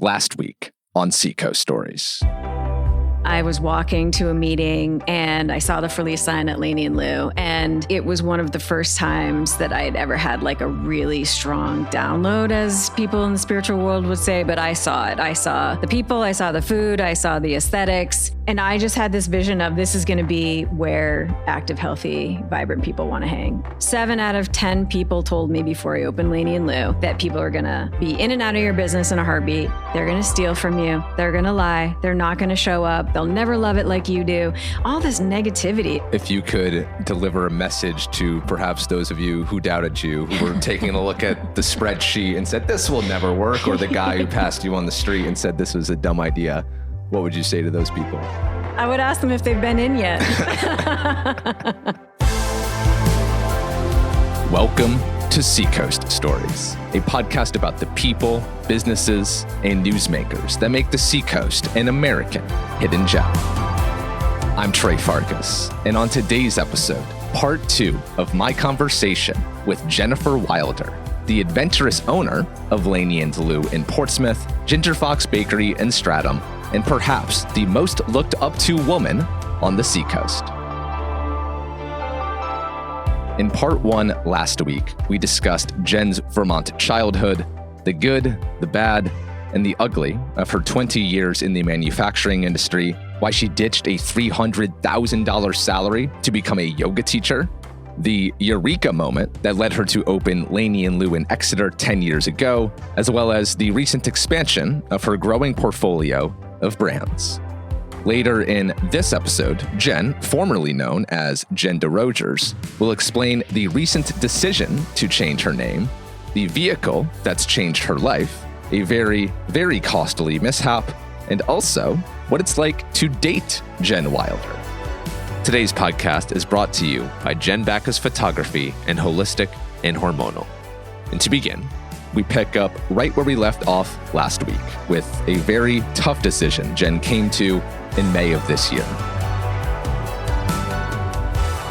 last week on Seacoast Stories. I was walking to a meeting and I saw the for lease sign at LANEY LU. And it was one of the first times that I had ever had like a really strong download, as people in the spiritual world would say. But I saw it. I saw the people, I saw the food, I saw the aesthetics. And I just had this vision of this is going to be where active, healthy, vibrant people want to hang. 7 out of 10 people told me before I opened LANEY LU that people are going to be in and out of your business in a heartbeat. They're going to steal from you. They're going to lie. They're not going to show up. They'll never love it like you do. All this negativity. If you could deliver a message to perhaps those of you who doubted you, who were taking a look at the spreadsheet and said, this will never work, or the guy who passed you on the street and said this was a dumb idea, what would you say to those people? I would ask them if they've been in yet. Welcome to Seacoast Stories, a podcast about the people, businesses, and newsmakers that make the Seacoast an American hidden gem. I'm Trey Farkas, and on today's episode, part 2 of my conversation with Jennifer Wilder, the adventurous owner of LANEY LU in Portsmouth, Ginger Fox Bakery in Stratham, and perhaps the most looked up to woman on the Seacoast. In part 1 last week, we discussed Jen's Vermont childhood, the good, the bad, and the ugly of her 20 years in the manufacturing industry, why she ditched a $300,000 salary to become a yoga teacher, the eureka moment that led her to open LANEY LU in Exeter 10 years ago, as well as the recent expansion of her growing portfolio of brands. Later in this episode, Jen, formerly known as Jen Desrosiers, will explain the recent decision to change her name, the vehicle that's changed her life, a very, very costly mishap, and also what it's like to date Jen Wilder. Today's podcast is brought to you by Jen Backus Photography and Holistic and Hormonal. And to begin, we pick up right where we left off last week with a very tough decision Jen came to in May of this year.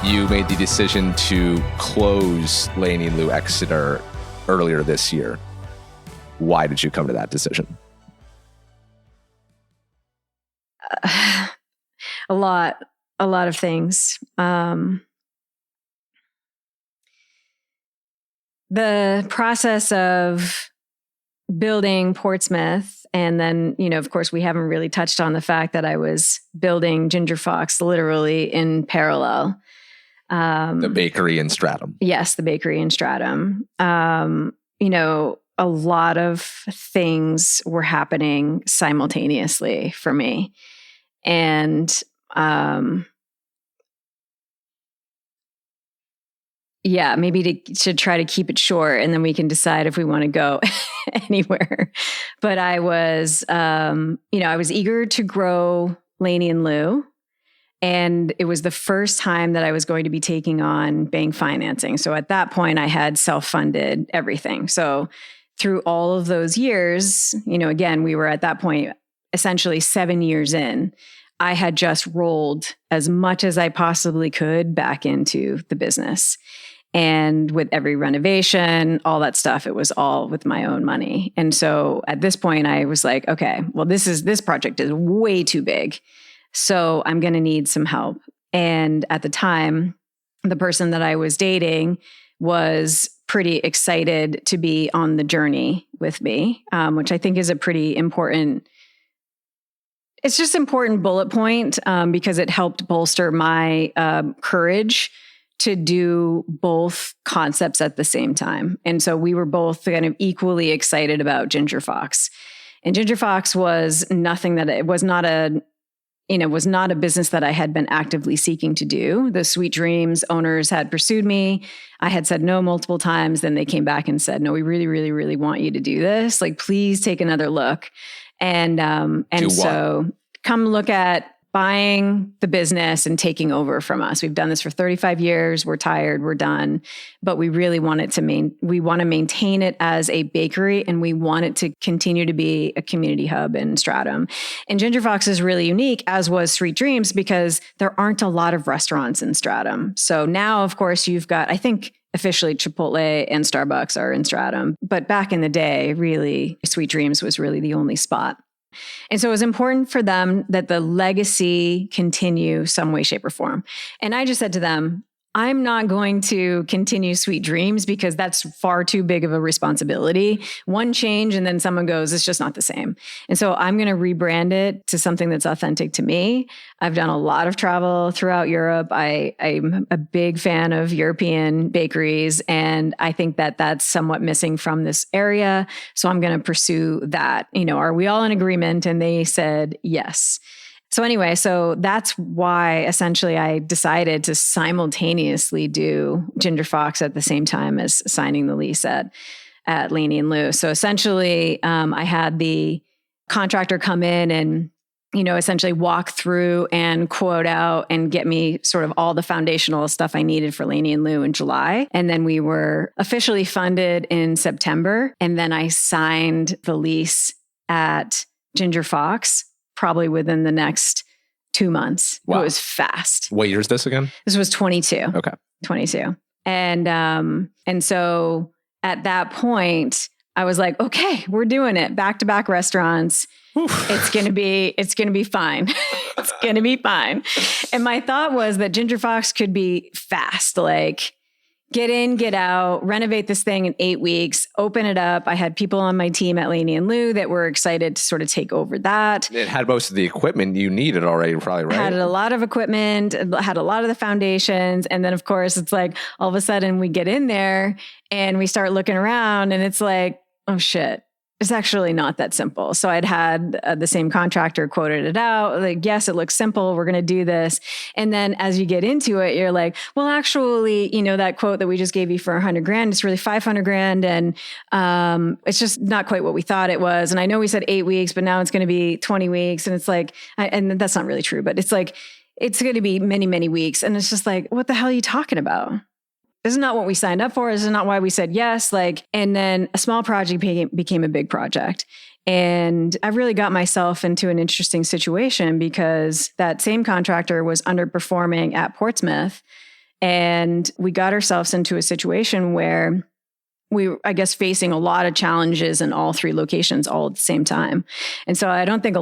You made the decision to close LANEY LU Exeter earlier this year. Why did you come to that decision? A lot of things. The process of building Portsmouth, and then, of course, we haven't really touched on the fact that I was building Ginger Fox literally in parallel. The bakery in Stratham. Yes, the bakery in Stratham. A lot of things were happening simultaneously for me. And maybe to try to keep it short, and then we can decide if we want to go anywhere. But I was, I was eager to grow LANEY LU, and it was the first time that I was going to be taking on bank financing. So at that point, I had self-funded everything. So through all of those years, again, we were at that point essentially 7 years in. I had just rolled as much as I possibly could back into the business. And with every renovation, all that stuff, it was all with my own money. And so at this point, I was like, okay, well, this project is way too big. So I'm going to need some help. And at the time, the person that I was dating was pretty excited to be on the journey with me, which I think is a pretty important, it's just important bullet point because it helped bolster my courage to do both concepts at the same time. And so we were both kind of equally excited about Ginger Fox. And Ginger Fox was was not a business that I had been actively seeking to do. The Sweet Dreams owners had pursued me. I had said no multiple times. Then they came back and said, no, we really, really, really want you to do this. Like, please take another look. And so come look at buying the business and taking over from us. We've done this for 35 years. We're tired. We're done. But we really want it we want to maintain it as a bakery, and we want it to continue to be a community hub in Stratham. And Ginger Fox is really unique, as was Sweet Dreams, because there aren't a lot of restaurants in Stratham. So now, of course, you've got, I think officially Chipotle and Starbucks are in Stratham. But back in the day, really, Sweet Dreams was really the only spot. And so it was important for them that the legacy continue some way, shape, or form. And I just said to them, I'm not going to continue Sweet Dreams because that's far too big of a responsibility. One change and then someone goes, it's just not the same. And so I'm going to rebrand it to something that's authentic to me. I've done a lot of travel throughout Europe. I'm a big fan of European bakeries, and I think that that's somewhat missing from this area. So I'm going to pursue that. Are we all in agreement? And they said yes. So anyway, so that's why essentially I decided to simultaneously do Ginger Fox at the same time as signing the lease at LANEY LU. So essentially, I had the contractor come in and, essentially walk through and quote out and get me sort of all the foundational stuff I needed for LANEY LU in July. And then we were officially funded in September. And then I signed the lease at Ginger Fox probably within the next 2 months. Wow. It was fast. What year is this again? This was 22. Okay. 22. And so at that point, I was like, okay, we're doing it. Back-to-back restaurants. Oof. It's going to be fine. It's going to be fine. And my thought was that Ginger Fox could be fast, like get in, get out, renovate this thing in 8 weeks, open it up. I had people on my team at LANEY LU that were excited to sort of take over that. It had most of the equipment you needed already, probably, right? Had a lot of equipment, had a lot of the foundations. And then, of course, it's like all of a sudden we get in there and we start looking around and it's like, oh shit, it's actually not that simple. So I'd had the same contractor quoted it out. Like, yes, it looks simple. We're going to do this. And then as you get into it, you're like, well, actually, that quote that we just gave you for $100,000, it's really $500,000. And it's just not quite what we thought it was. And I know we said 8 weeks, but now it's going to be 20 weeks. And it's like, and that's not really true, but it's like, it's going to be many, many weeks. And it's just like, what the hell are you talking about? This is not what we signed up for. This is not why we said yes. And then a small project became a big project. And I really got myself into an interesting situation because that same contractor was underperforming at Portsmouth. And we got ourselves into a situation where we were, I guess, facing a lot of challenges in all 3 locations all at the same time. And so I don't think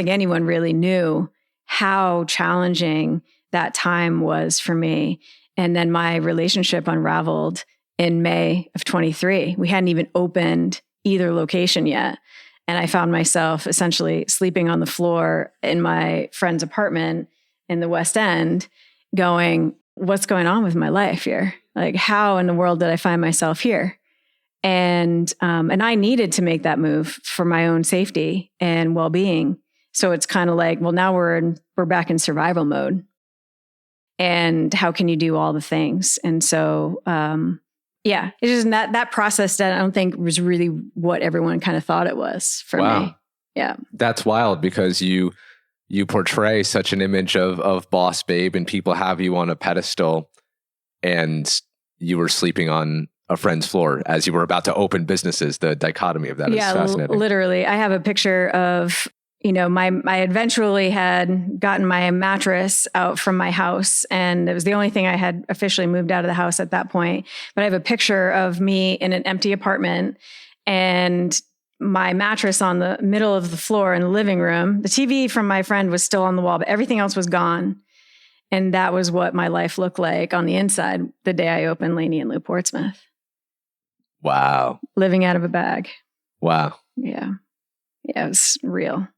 anyone really knew how challenging that time was for me. And then my relationship unraveled in May of 23. We hadn't even opened either location yet. And I found myself essentially sleeping on the floor in my friend's apartment in the West End going, what's going on with my life here? Like, how in the world did I find myself here? And I needed to make that move for my own safety and well-being. So it's kind of like, well, now we're back in survival mode. And how can you do all the things? And so, it's just that process that I don't think was really what everyone kind of thought it was for me. Yeah. That's wild because you portray such an image of boss babe and people have you on a pedestal and you were sleeping on a friend's floor as you were about to open businesses. The dichotomy of that is fascinating. Literally. I have a picture of I eventually had gotten my mattress out from my house, and it was the only thing I had officially moved out of the house at that point. But I have a picture of me in an empty apartment and my mattress on the middle of the floor in the living room. The TV from my friend was still on the wall, but everything else was gone. And that was what my life looked like on the inside the day I opened LANEY LU Portsmouth. Wow. Living out of a bag. Wow. Yeah. Yeah, it was real.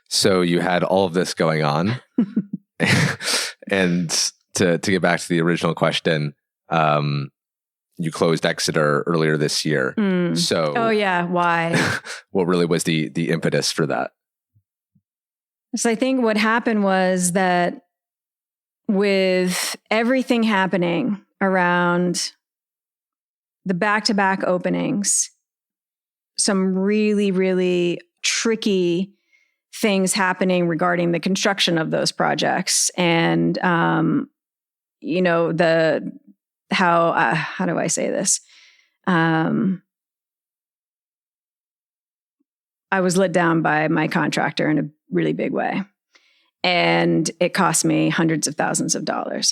So you had all of this going on. And to get back to the original question, you closed Exeter earlier this year. So oh yeah, why? What really was the impetus for that? So I think what happened was that with everything happening around the back-to-back openings, some really, really tricky things happening regarding the construction of those projects. And, how do I say this? I was let down by my contractor in a really big way. And it cost me hundreds of thousands of dollars.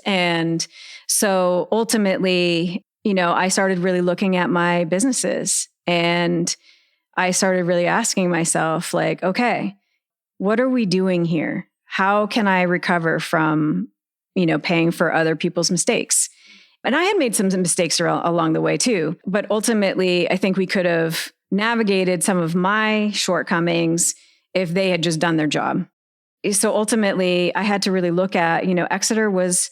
And so ultimately, I started really looking at my businesses, and I started really asking myself, like, okay, what are we doing here? How can I recover from, paying for other people's mistakes? And I had made some mistakes along the way too. But ultimately, I think we could have navigated some of my shortcomings if they had just done their job. So ultimately, I had to really look at, Exeter was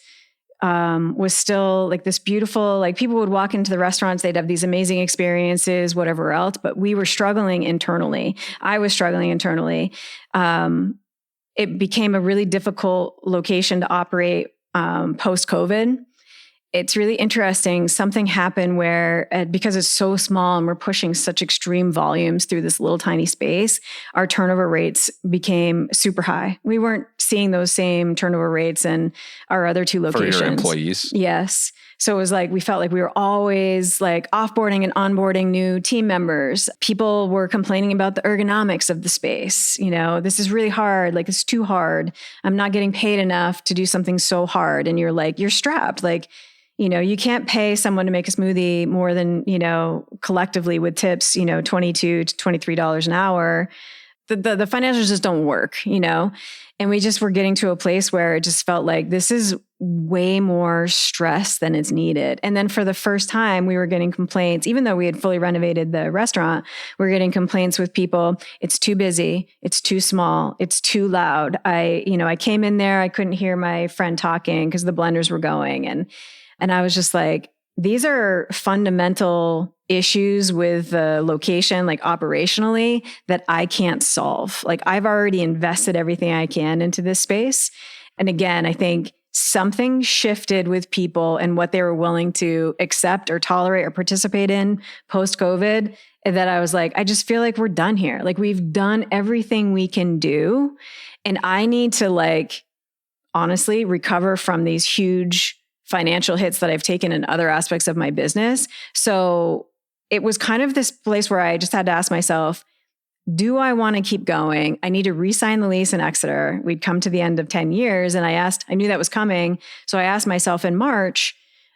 still like this beautiful, like people would walk into the restaurants, they'd have these amazing experiences, whatever else, but we were struggling internally. I was struggling internally. It became a really difficult location to operate post-COVID. It's really interesting. Something happened where, because it's so small and we're pushing such extreme volumes through this little tiny space, our turnover rates became super high. We weren't seeing those same turnover rates in our other two locations. For your employees? Yes. So it was like, we felt like we were always like offboarding and onboarding new team members. People were complaining about the ergonomics of the space. This is really hard. Like, it's too hard. I'm not getting paid enough to do something so hard. And you're like, you're strapped. Like, you can't pay someone to make a smoothie more than, collectively with tips, $22 to $23 an hour. The financials just don't work, and we just were getting to a place where it just felt like this is way more stress than it's needed. And then for the first time, we were getting complaints, even though we had fully renovated the restaurant, we were getting complaints with people. It's too busy. It's too small. It's too loud. I came in there, I couldn't hear my friend talking because the blenders were going. And I was just like, these are fundamental issues with the location, like operationally, that I can't solve. Like, I've already invested everything I can into this space. And again, I think something shifted with people and what they were willing to accept or tolerate or participate in post-COVID, that I was like, I just feel like we're done here. Like, we've done everything we can do. And I need to honestly recover from these huge financial hits that I've taken in other aspects of my business. So it was kind of this place where I just had to ask myself, do I want to keep going? I need to re-sign the lease in Exeter. We'd come to the end of 10 years and I knew that was coming. So I asked myself in March,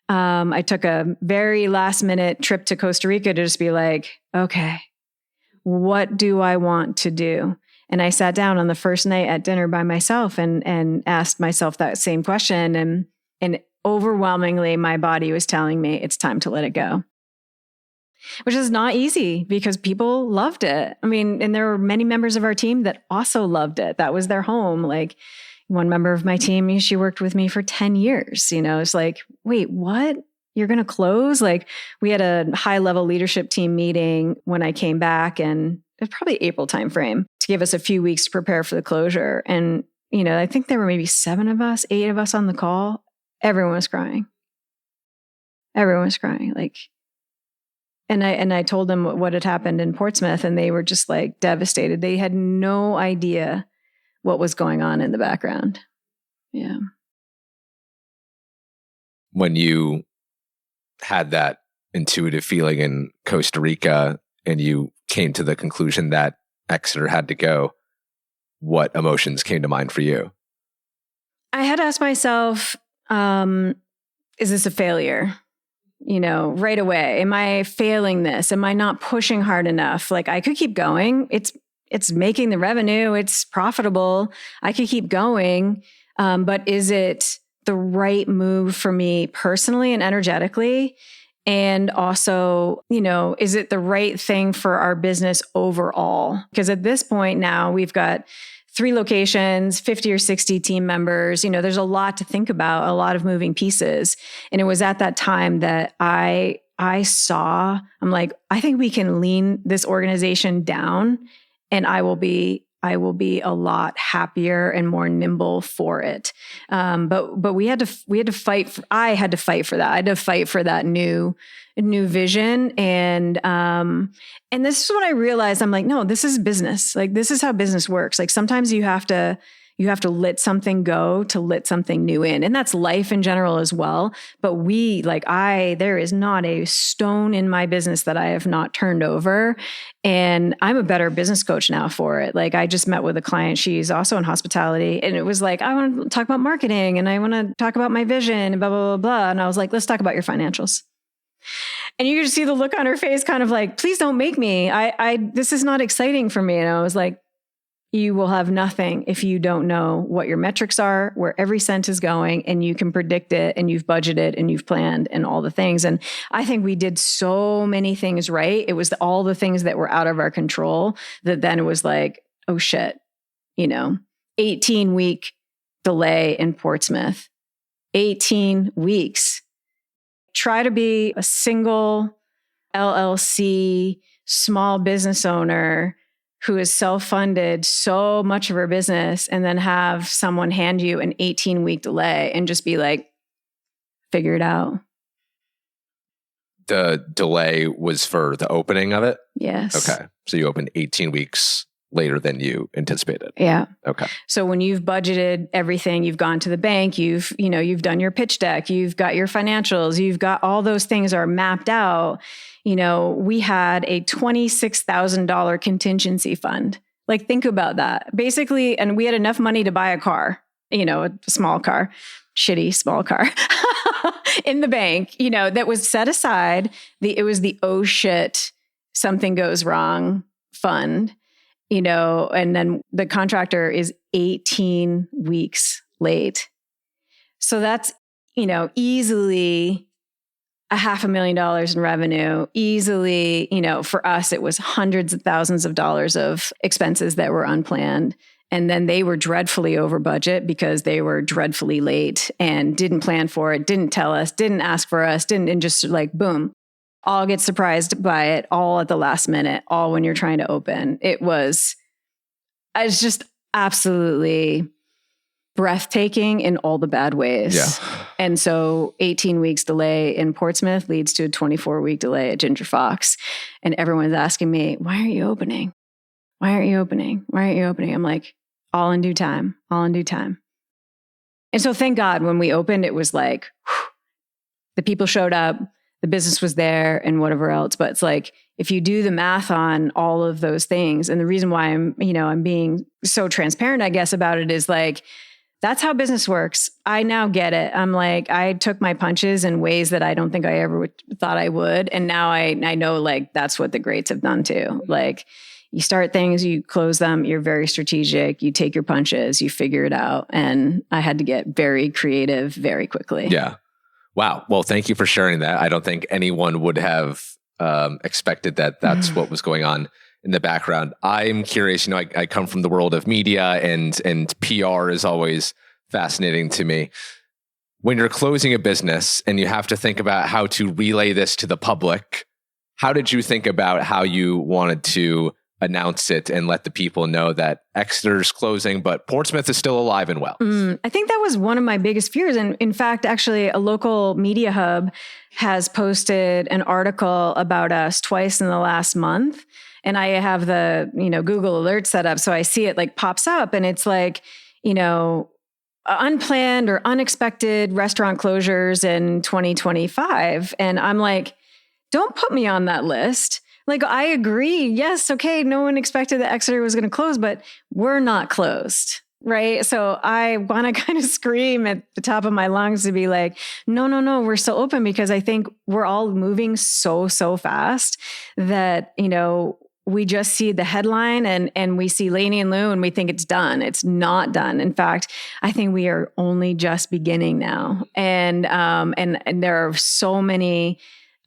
I took a very last minute trip to Costa Rica to just be like, okay, what do I want to do? And I sat down on the first night at dinner by myself and asked myself that same question. And overwhelmingly, my body was telling me it's time to let it go, which is not easy because people loved it. I mean, and there were many members of our team that also loved it. That was their home. Like, one member of my team, she worked with me for 10 years. It's like, wait, what? You're going to close? Like, we had a high level leadership team meeting when I came back, and it was probably April timeframe, to give us a few weeks to prepare for the closure. And, I think there were maybe 8 of us on the call. Everyone was crying. Like, and I told them what had happened in Portsmouth, and they were just like devastated. They had no idea what was going on in the background. Yeah. When you had that intuitive feeling in Costa Rica and you came to the conclusion that Exeter had to go, what emotions came to mind for you? I had asked myself, is this a failure? Right away, am I failing this? Am I not pushing hard enough? Like, I could keep going. It's making the revenue. It's profitable. I could keep going. But is it the right move for me personally and energetically? And also, is it the right thing for our business overall? Because at this point now, we've got 3 locations, 50 or 60 team members. There's a lot to think about, a lot of moving pieces. And it was at that time that I'm like, I think we can lean this organization down, and I will be a lot happier and more nimble for it. But we had to fight. I had to fight for that. I had to fight for that new vision. And this is what I realized. I'm like, no, this is business. Like, this is how business works. Like, sometimes you have to You have to let something go to let something new in. And that's life in general as well. But there is not a stone in my business that I have not turned over. And I'm a better business coach now for it. Like I just met with a client, she's also in hospitality. And it was like, I want to talk about marketing and I want to talk about my vision and blah, blah, blah, blah. And I was like, let's talk about your financials. And you could see the look on her face kind of like, please don't make me. This is not exciting for me. And I was like, you will have nothing if you don't know what your metrics are, where every cent is going, and you can predict it, and you've budgeted, and you've planned, and all the things. And I think we did so many things right. It was all the things that were out of our control that then it was like, oh shit, 18-week delay in Portsmouth, 18 weeks. Try to be a single LLC small business owner who is self-funded so much of her business and then have someone hand you an 18-week delay and just be like, figure it out. The delay was for the opening of it? Yes. Okay. So you opened 18 weeks later than you anticipated. Yeah. Okay. So when you've budgeted everything, you've gone to the bank, you've done your pitch deck, you've got your financials, you've got all those things are mapped out. We had a $26,000 contingency fund. Like, think about that. Basically, and we had enough money to buy a car, a small car, shitty small car in the bank, that was set aside. It was the, oh shit, something goes wrong fund, and then the contractor is 18 weeks late. So that's, easily $500,000 in revenue, easily, for us, it was hundreds of thousands of dollars of expenses that were unplanned. And then they were dreadfully over budget because they were dreadfully late and didn't plan for it, didn't tell us, didn't ask for us, and just like, boom, all get surprised by it all at the last minute, all when you're trying to open. It's just absolutely breathtaking in all the bad ways. Yeah. And so 18 weeks delay in Portsmouth leads to a 24-week delay at Ginger Fox. And everyone's asking me, why aren't you opening? Why aren't you opening? Why aren't you opening? I'm like, all in due time, all in due time. And so thank God when we opened, it was like, whew, the people showed up, the business was there and whatever else. But it's like, if you do the math on all of those things, and the reason why I'm being so transparent, I guess, about it is like, that's how business works. I now get it. I'm like, I took my punches in ways that I don't think I ever thought I would. And now I know like that's what the greats have done too. Like you start things, you close them, you're very strategic, you take your punches, you figure it out. And I had to get very creative very quickly. Yeah. Wow. Well, thank you for sharing that. I don't think anyone would have expected that that's what was going on in the background. I'm curious, I come from the world of media and PR is always fascinating to me. When you're closing a business and you have to think about how to relay this to the public, how did you think about how you wanted to announce it and let the people know that Exeter's closing, but Portsmouth is still alive and well? I think that was one of my biggest fears. And in fact, actually, a local media hub has posted an article about us twice in the last month. And I have the, Google alert set up. So I see it like pops up and it's like, unplanned or unexpected restaurant closures in 2025. And I'm like, don't put me on that list. Like, I agree. Yes. Okay. No one expected that Exeter was going to close, but we're not closed. Right. So I want to kind of scream at the top of my lungs to be like, no, we're still open, because I think we're all moving so fast that, we just see the headline and we see LANEY and Lu and we think it's done. It's not done. In fact, I think we are only just beginning now. And there are so many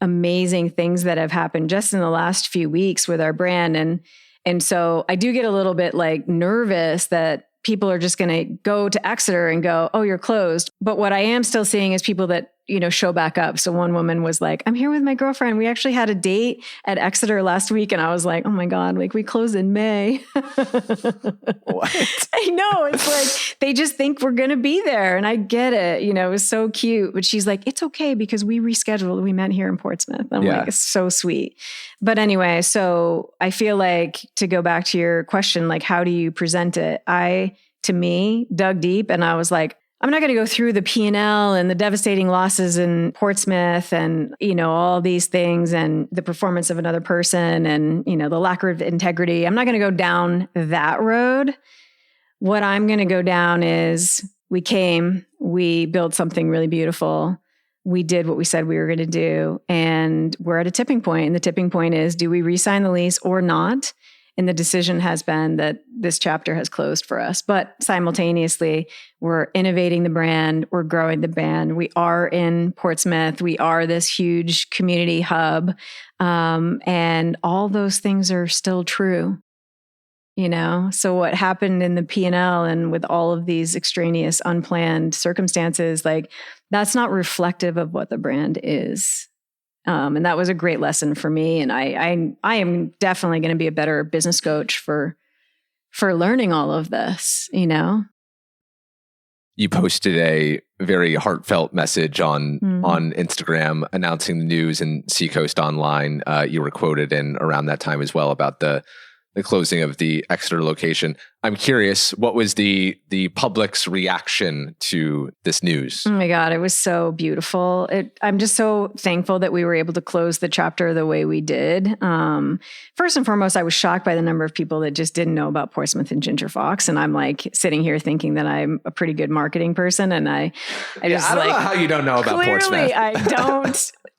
amazing things that have happened just in the last few weeks with our brand. And so I do get a little bit like nervous that people are just going to go to Exeter and go, oh, you're closed. But what I am still seeing is people that, show back up. So one woman was like, I'm here with my girlfriend. We actually had a date at Exeter last week. And I was like, oh my God, like we closed in May. What? I know. It's like, they just think we're going to be there. And I get it. It was so cute. But she's like, it's okay because we rescheduled. We met here in Portsmouth. I'm like, it's so sweet. But anyway, so I feel like, to go back to your question, like, how do you present it? I to me, dug deep. And I was like, I'm not going to go through the P&L and the devastating losses in Portsmouth and, all these things and the performance of another person and, the lack of integrity. I'm not going to go down that road. What I'm going to go down is we built something really beautiful. We did what we said we were going to do. And we're at a tipping point. And the tipping point is, do we re-sign the lease or not? And the decision has been that this chapter has closed for us. But simultaneously, we're innovating the brand. We're growing the brand. We are in Portsmouth. We are this huge community hub. And all those things are still true. So what happened in the P&L and with all of these extraneous, unplanned circumstances, like that's not reflective of what the brand is. And that was a great lesson for me. And I am definitely going to be a better business coach for learning all of this, You posted a very heartfelt message on Instagram announcing the news in Seacoast Online. You were quoted in around that time as well about the closing of the Exeter location. I'm curious, what was the public's reaction to this news? Oh my God, it was so beautiful. I'm just so thankful that we were able to close the chapter the way we did. First and foremost, I was shocked by the number of people that just didn't know about Portsmouth and Ginger Fox. And I'm like sitting here thinking that I'm a pretty good marketing person. And I don't know how you don't know about Portsmouth.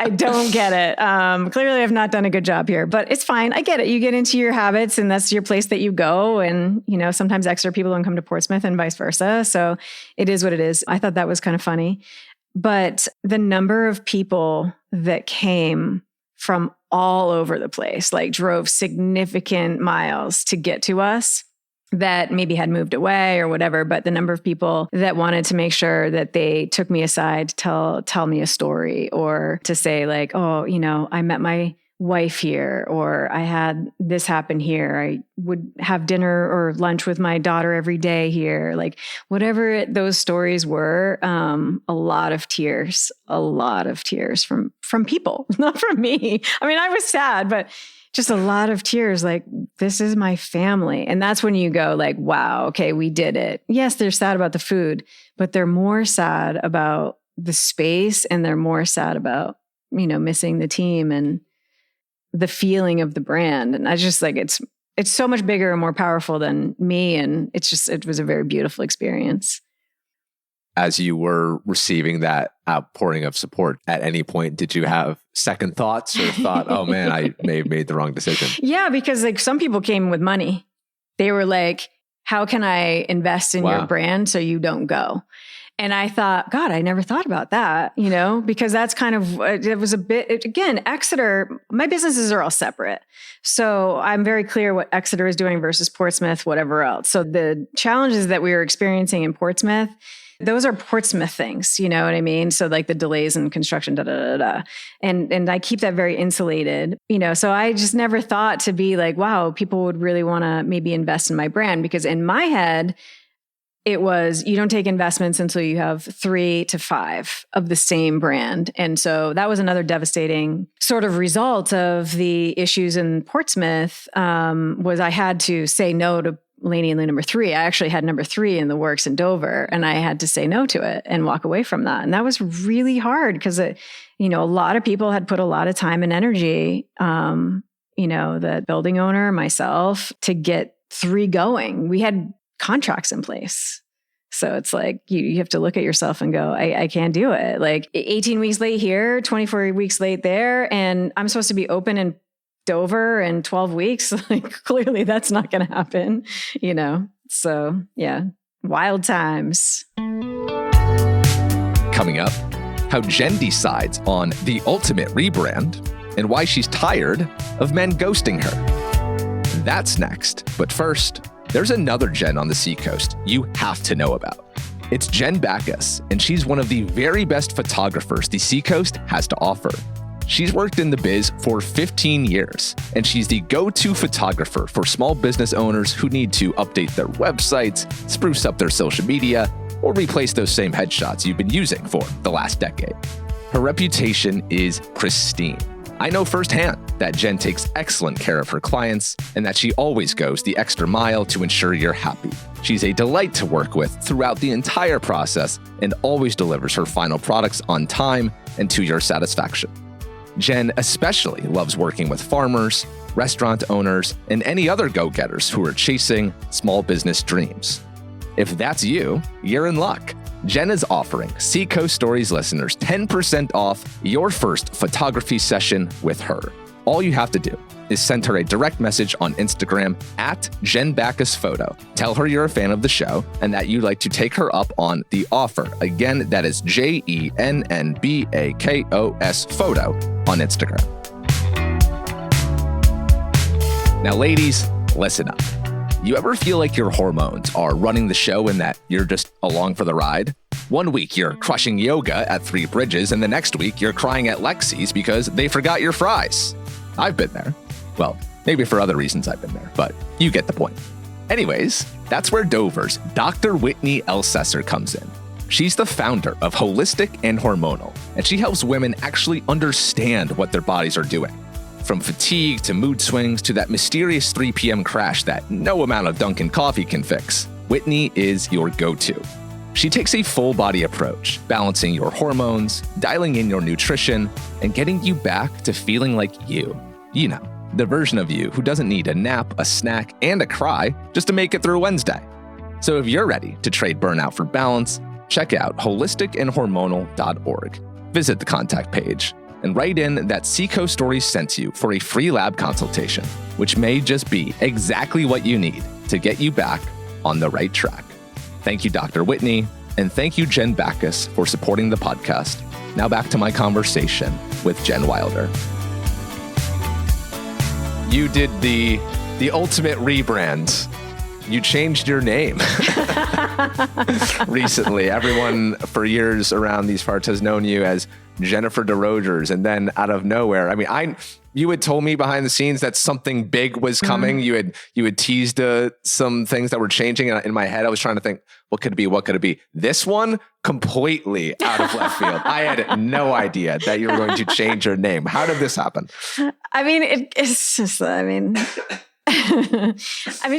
I don't get it. Clearly, I've not done a good job here, but it's fine. I get it. You get into your habits and that's your place that you go. And, sometimes Exeter people don't come to Portsmouth and vice versa. So it is what it is. I thought that was kind of funny. But the number of people that came from all over the place, like drove significant miles to get to us, that maybe had moved away or whatever, but the number of people that wanted to make sure that they took me aside to tell me a story or to say like, oh, I met my wife here, or I had this happen here. I would have dinner or lunch with my daughter every day here. Like whatever those stories were, a lot of tears from people, not from me. I mean, I was sad, but just a lot of tears, like, this is my family. And that's when you go like, wow, okay, we did it. Yes, they're sad about the food, but they're more sad about the space and they're more sad about, missing the team and the feeling of the brand. And I just like, it's so much bigger and more powerful than me. And it was a very beautiful experience. As you were receiving that outpouring of support, at any point, did you have second thoughts or thought, oh man, I may have made the wrong decision? Yeah, because like some people came with money. They were like, how can I invest in your brand so you don't go? And I thought, God, I never thought about that, because that's kind of, it was a bit, again, Exeter, my businesses are all separate. So I'm very clear what Exeter is doing versus Portsmouth, whatever else. So the challenges that we were experiencing in Portsmouth, those are Portsmouth things, you know what I mean? So like the delays in construction, And I keep that very insulated, so I just never thought to be like, wow, people would really want to maybe invest in my brand, because in my head, it was, you don't take investments until you have 3 to 5 of the same brand. And so that was another devastating sort of result of the issues in Portsmouth, was I had to say no to LANEY LU number 3. I actually had number 3 in the works in Dover, and I had to say no to it and walk away from that. And that was really hard because, a lot of people had put a lot of time and energy, the building owner, myself, to get 3 going. We had contracts in place. So it's like, you have to look at yourself and go, I can't do it. Like 18 weeks late here, 24 weeks late there. And I'm supposed to be open in Dover in 12 weeks. Like clearly that's not going to happen, So yeah, wild times. Coming up, how Jen decides on the ultimate rebrand and why she's tired of men ghosting her. That's next. But first, there's another Jen on the Seacoast you have to know about. It's Jen Backus, and she's one of the very best photographers the Seacoast has to offer. She's worked in the biz for 15 years, and she's the go-to photographer for small business owners who need to update their websites, spruce up their social media, or replace those same headshots you've been using for the last decade. Her reputation is pristine. I know firsthand that Jen takes excellent care of her clients and that she always goes the extra mile to ensure you're happy. She's a delight to work with throughout the entire process and always delivers her final products on time and to your satisfaction. Jen especially loves working with farmers, restaurant owners, and any other go-getters who are chasing small business dreams. If that's you, you're in luck. Jen is offering Seacoast Stories listeners 10% off your first photography session with her. All you have to do is send her a direct message on Instagram at Jen Backus Photo. Tell her you're a fan of the show and that you'd like to take her up on the offer. Again, that is JENNBAKOS Photo on Instagram. Now, ladies, listen up. You ever feel like your hormones are running the show and that you're just along for the ride? One week you're crushing yoga at Three Bridges, and the next week you're crying at Lexi's because they forgot your fries. I've been there. Well, maybe for other reasons I've been there, but you get the point. Anyways, that's where Dover's Dr. Whitney Elsesser comes in. She's the founder of Holistic and Hormonal, and she helps women actually understand what their bodies are doing. From fatigue to mood swings to that mysterious 3 p.m. crash that no amount of Dunkin' coffee can fix, Whitney is your go-to. She takes a full-body approach, balancing your hormones, dialing in your nutrition, and getting you back to feeling like you. You know, the version of you who doesn't need a nap, a snack, and a cry just to make it through Wednesday. So if you're ready to trade burnout for balance, check out holisticandhormonal.org. Visit the contact page and write in that Seacoast Stories sent you for a free lab consultation, which may just be exactly what you need to get you back on the right track. Thank you, Dr. Whitney, and thank you, Jen Backus, for supporting the podcast. Now back to my conversation with Jen Wilder. You did the ultimate rebrand. You changed your name recently. Everyone for years around these parts has known you as Jennifer Desrosiers, and then out of nowhere, I mean, you had told me behind the scenes that something big was coming. You had teased some things that were changing, and in my head, I was trying to think, what could it be? What could it be? This one, completely out of left field. I had no idea that you were going to change your name. How did this happen? I mean, it's just, I mean,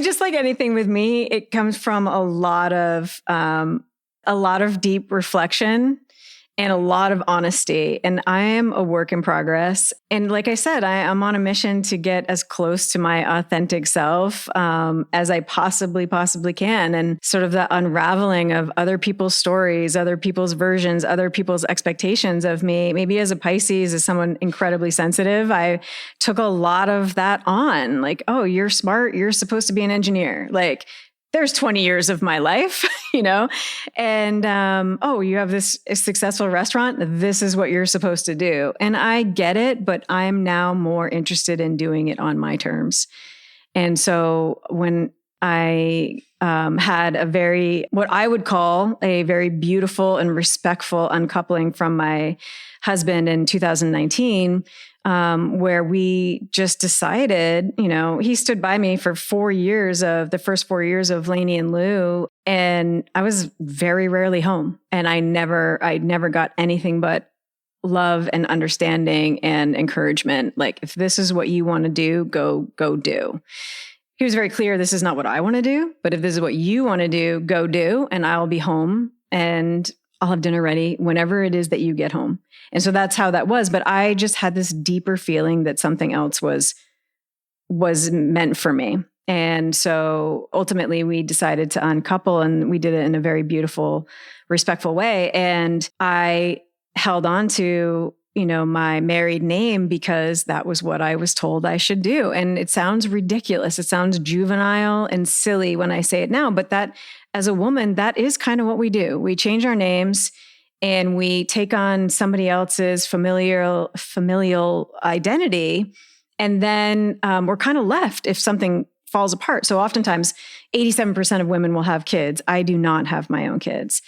just like anything with me, it comes from a lot of deep reflection and a lot of honesty. And I am a work in progress. And like I said, I'm on a mission to get as close to my authentic self as I possibly can. And sort of the unraveling of other people's stories, other people's versions, other people's expectations of me. Maybe as a Pisces, as someone incredibly sensitive, I took a lot of that on. Like, oh, you're smart. You're supposed to be an engineer. Like, there's 20 years of my life, you know, and, oh, you have this successful restaurant. This is what you're supposed to do. And I get it, but I'm now more interested in doing it on my terms. And so when I had what I would call a very beautiful and respectful uncoupling from my husband in 2019, where we just decided, you know, he stood by me for the first 4 years of LANEY LU, and I was very rarely home, and I never got anything but love and understanding and encouragement. Like, if this is what you want to do, go do. He was very clear, this is not what I want to do, but if this is what you want to do, go do, and I'll be home and I'll have dinner ready whenever it is that you get home. And so that's how that was. But I just had this deeper feeling that something else was meant for me. And so ultimately we decided to uncouple, and we did it in a very beautiful, respectful way. And I held on to, you know, my married name because that was what I was told I should do. And it sounds ridiculous. It sounds juvenile and silly when I say it now, but that, as a woman, that is kind of what we do. We change our names and we take on somebody else's familial identity. And then we're kind of left if something falls apart. So oftentimes 87% of women will have kids. I do not have my own kids.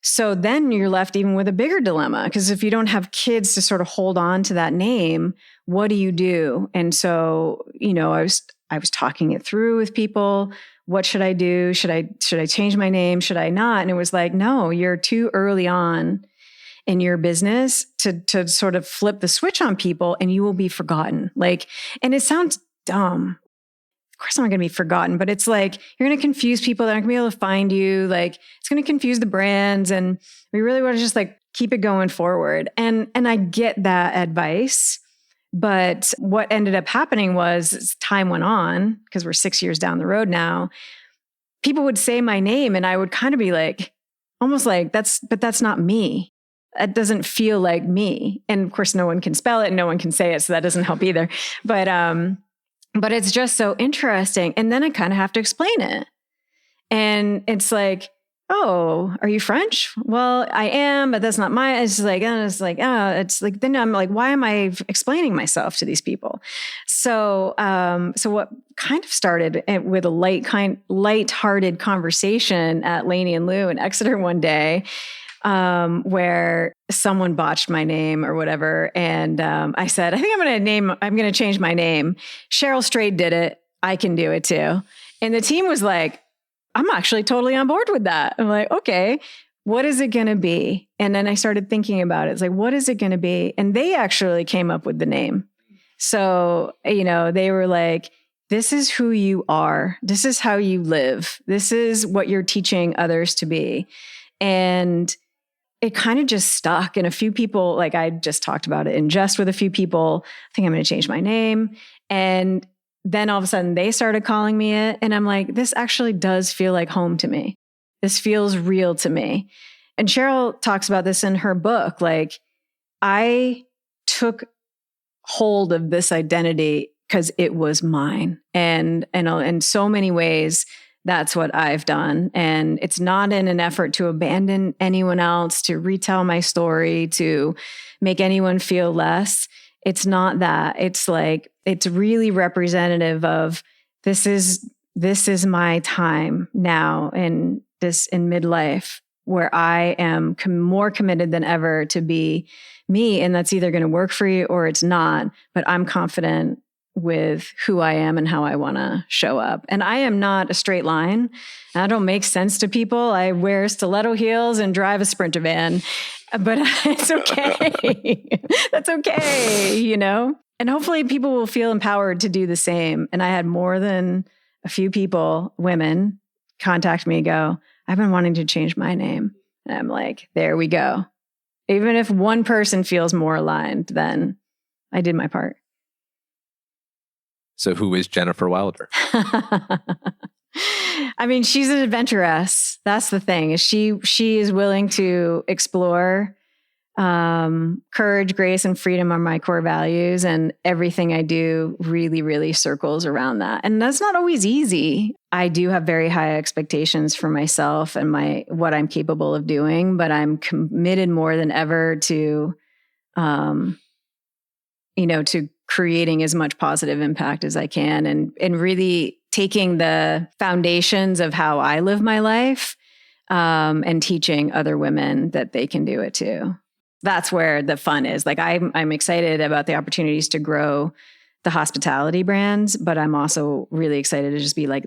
So then you're left even with a bigger dilemma, because if you don't have kids to sort of hold on to that name, what do you do? And so, you know, I was talking it through with people. What should I do? Should I change my name? Should I not? And it was like, no, you're too early on in your business to sort of flip the switch on people, and you will be forgotten. Like, and it sounds dumb. Of course, course I'm not going to be forgotten, but it's like, you're going to confuse people. They're not going to be able to find you. Like, it's going to confuse the brands. And we really want to just like keep it going forward. And I get that advice. But what ended up happening was, as time went on, because we're 6 years down the road now, people would say my name and I would kind of be like, almost like, that's not me. That doesn't feel like me. And of course, no one can spell it and no one can say it. So that doesn't help either. But it's just so interesting. And then I kind of have to explain it. And it's like, oh, are you French? Well, I am, but that's not my, it's like, then I'm like, why am I explaining myself to these people? So what kind of started with a light-hearted conversation at LANEY LU in Exeter one day, where someone botched my name or whatever. And, I said, I think I'm going to change my name. Cheryl Strayed did it. I can do it too. And the team was like, I'm actually totally on board with that. I'm like, okay, what is it going to be? And then I started thinking about it. It's like, what is it going to be? And they actually came up with the name. So, they were like, this is who you are. This is how you live. This is what you're teaching others to be. And it kind of just stuck. And a few people, like I just talked about it in jest with a few people, I think I'm going to change my name. And then all of a sudden they started calling me it. And I'm like, this actually does feel like home to me. This feels real to me. And Cheryl talks about this in her book. Like, I took hold of this identity because it was mine. And in so many ways, that's what I've done. And it's not in an effort to abandon anyone else, to retell my story, to make anyone feel less. It's not that. It's like, it's really representative of this is my time now in midlife, where I am more committed than ever to be me. And that's either going to work for you or it's not, but I'm confident with who I am and how I want to show up. And I am not a straight line. I don't make sense to people. I wear stiletto heels and drive a Sprinter van, but it's okay. That's okay, And hopefully people will feel empowered to do the same. And I had more than a few people, women, contact me and go, I've been wanting to change my name. And I'm like, there we go. Even if one person feels more aligned, then I did my part. So who is Jennifer Wilder? I mean, she's an adventuress. That's the thing. She is willing to explore. Courage, grace, and freedom are my core values, and everything I do really, really circles around that. And that's not always easy. I do have very high expectations for myself and what I'm capable of doing, but I'm committed more than ever to, to creating as much positive impact as I can, and really taking the foundations of how I live my life, and teaching other women that they can do it too. That's where the fun is. Like, I'm excited about the opportunities to grow the hospitality brands, but I'm also really excited to just be like,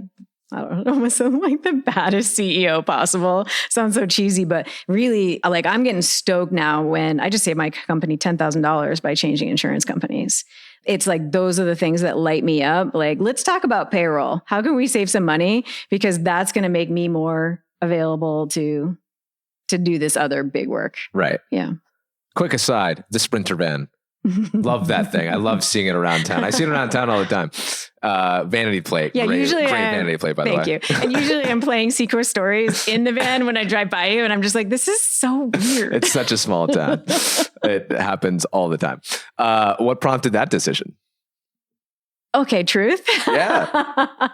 I don't know, almost like the baddest CEO possible. Sounds so cheesy, but really, like, I'm getting stoked now when I just saved my company $10,000 by changing insurance companies. It's like, those are the things that light me up. Like, let's talk about payroll. How can we save some money? Because that's going to make me more available to do this other big work. Right. Yeah. Quick aside, the Sprinter van. Love that thing. I love seeing it around town. I see it around town all the time. Vanity plate. Yeah, great, usually great vanity plate, by the way. Thank you. And usually I'm playing Sequest Stories in the van when I drive by you, and I'm just like, this is so weird. It's such a small town. It happens all the time. What prompted that decision? Okay, truth. Yeah.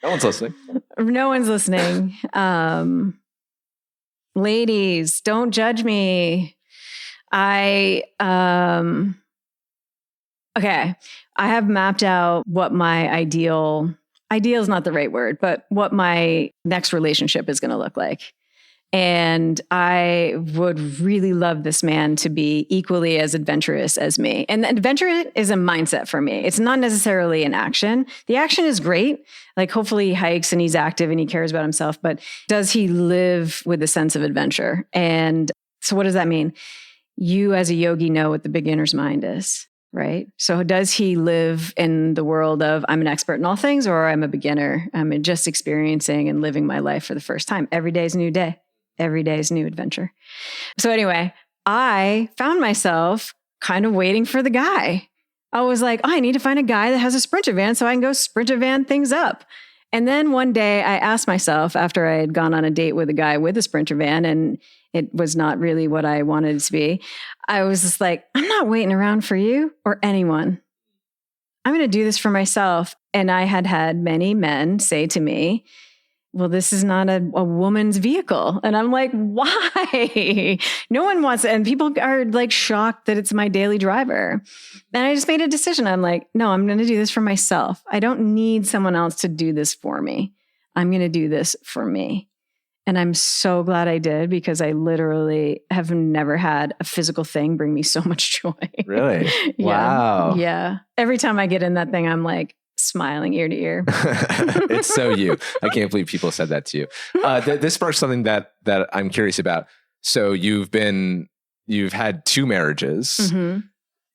No one's listening. No one's listening. Ladies, don't judge me. Okay. I have mapped out what my ideal is not the right word, but what my next relationship is going to look like. And I would really love this man to be equally as adventurous as me. And adventure is a mindset for me. It's not necessarily an action. The action is great. Like, hopefully he hikes and he's active and he cares about himself, but does he live with a sense of adventure? And so what does that mean? You as a yogi know what the beginner's mind is. right? So does he live in the world of I'm an expert in all things, or I'm a beginner? I'm just experiencing and living my life for the first time. Every day is a new day. Every day is a new adventure. So anyway, I found myself kind of waiting for the guy. I was like, I need to find a guy that has a Sprinter van so I can go Sprinter van things up. And then one day I asked myself, after I had gone on a date with a guy with a Sprinter van and it was not really what I wanted it to be, I was just like, I'm not waiting around for you or anyone. I'm going to do this for myself. And I had many men say to me, well, this is not a woman's vehicle. And I'm like, why? No one wants it. And people are like shocked that it's my daily driver. And I just made a decision. I'm like, no, I'm going to do this for myself. I don't need someone else to do this for me. I'm going to do this for me. And I'm so glad I did, because I literally have never had a physical thing bring me so much joy. Really? Yeah. Wow. Yeah. Every time I get in that thing, I'm like, smiling ear to ear. It's so you. I can't believe people said that to you. This sparks something that I'm curious about. So you've had 2 marriages. Mm-hmm.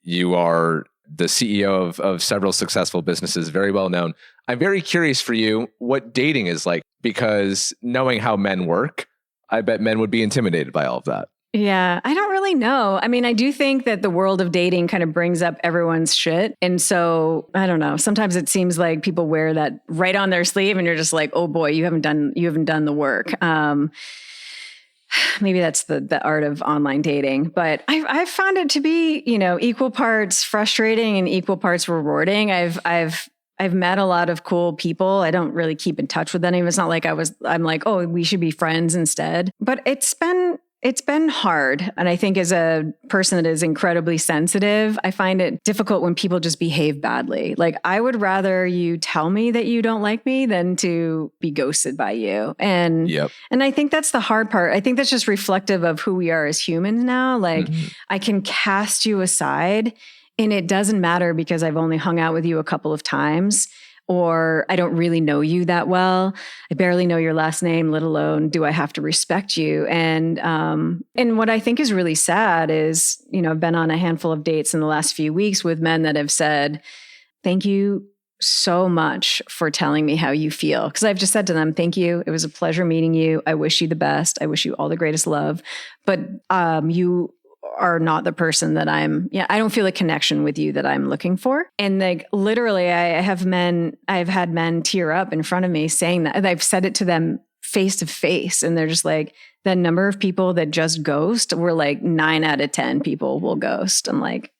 You are the CEO of several successful businesses, very well known. I'm very curious for you what dating is like, because knowing how men work, I bet men would be intimidated by all of that. Yeah, I don't really know. I mean, I do think that the world of dating kind of brings up everyone's shit. And so, I don't know. Sometimes it seems like people wear that right on their sleeve and you're just like, oh boy, you haven't done the work. Maybe that's the art of online dating, but I've found it to be, equal parts frustrating and equal parts rewarding. I've met a lot of cool people. I don't really keep in touch with any of them. It's not like I'm like, oh, we should be friends instead. But it's been hard. And I think as a person that is incredibly sensitive, I find it difficult when people just behave badly. Like, I would rather you tell me that you don't like me than to be ghosted by you. And I think that's the hard part. I think that's just reflective of who we are as humans now. Like, I can cast you aside and it doesn't matter because I've only hung out with you a couple of times, or I don't really know you that well. I barely know your last name, let alone do I have to respect you. And what I think is really sad is, I've been on a handful of dates in the last few weeks with men that have said, thank you so much for telling me how you feel. Because I've just said to them, thank you. It was a pleasure meeting you. I wish you the best. I wish you all the greatest love. But you are not the person that I don't feel a connection with you that I'm looking for. And like, literally I've had men tear up in front of me saying that. And I've said it to them face to face. And they're just like, the number of people that just ghost, we're like 9 out of 10 people will ghost. I'm like,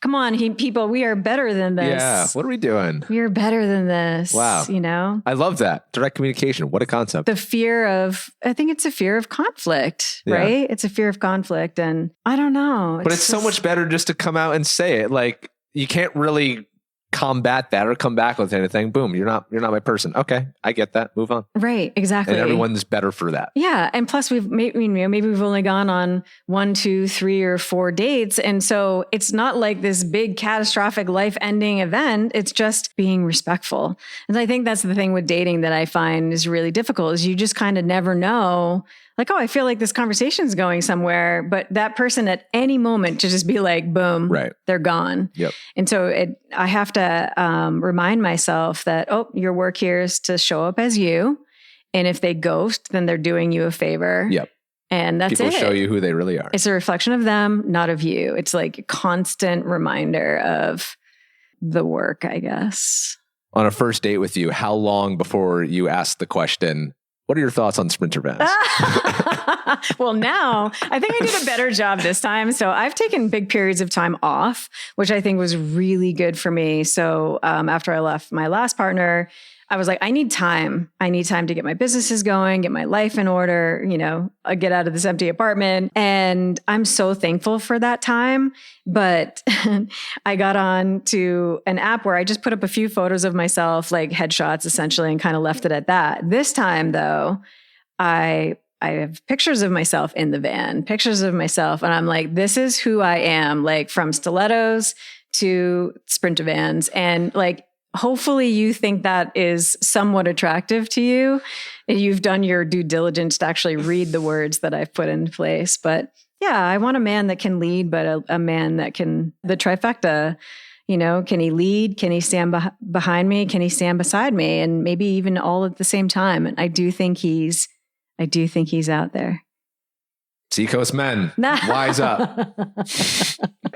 come on, people, we are better than this. Yeah. What are we doing? We are better than this. Wow. I love that. Direct communication. What a concept. I think it's a fear of conflict, right? It's a fear of conflict. And I don't know. But it's so much better just to come out and say it. Like, you can't really combat that or come back with anything. Boom. You're not my person. Okay. I get that. Move on. Right. Exactly. And everyone's better for that. Yeah. And plus maybe we've only gone on 1, 2, 3, or 4 dates. And so it's not like this big catastrophic life ending event. It's just being respectful. And I think that's the thing with dating that I find is really difficult, is you just kind of never know. Like, oh, I feel like this conversation is going somewhere, but that person at any moment to just be like, boom, right, they're gone. Yep. And so I have to remind myself that, oh, your work here is to show up as you. And if they ghost, then they're doing you a favor. Yep. And that's People show you who they really are. It's a reflection of them, not of you. It's like a constant reminder of the work, I guess. On a first date with you, how long before you ask the question, what are your thoughts on Sprinter vans? Well, now I think I did a better job this time. So I've taken big periods of time off, which I think was really good for me. So after I left my last partner, I was like, I need time. I need time to get my businesses going, get my life in order, get out of this empty apartment. And I'm so thankful for that time. But I got on to an app where I just put up a few photos of myself, like headshots essentially, and kind of left it at that. This time though, I have pictures of myself in the van, pictures of myself. And I'm like, this is who I am, like from stilettos to Sprinter vans. And like, hopefully you think that is somewhat attractive to you. You've done your due diligence to actually read the words that I've put in place. But Yeah, I want a man that can lead, but a man that can, the trifecta, can he lead? Can he stand behind me? Can he stand beside me? And maybe even all at the same time. And I do think he's out there. Seacoast men, wise up.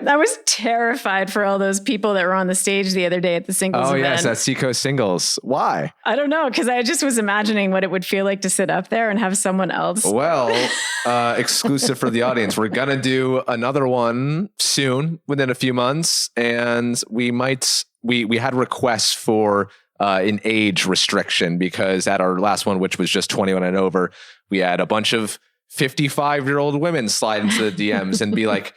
I was terrified for all those people that were on the stage the other day at the singles event. Oh, yes, that's Seacoast Singles. Why? I don't know, because I just was imagining what it would feel like to sit up there and have someone else. Well, exclusive for the audience. We're going to do another one soon, within a few months. And we had requests for an age restriction, because at our last one, which was just 21 and over, we had a bunch of 55-year-old women slide into the DMs and be like,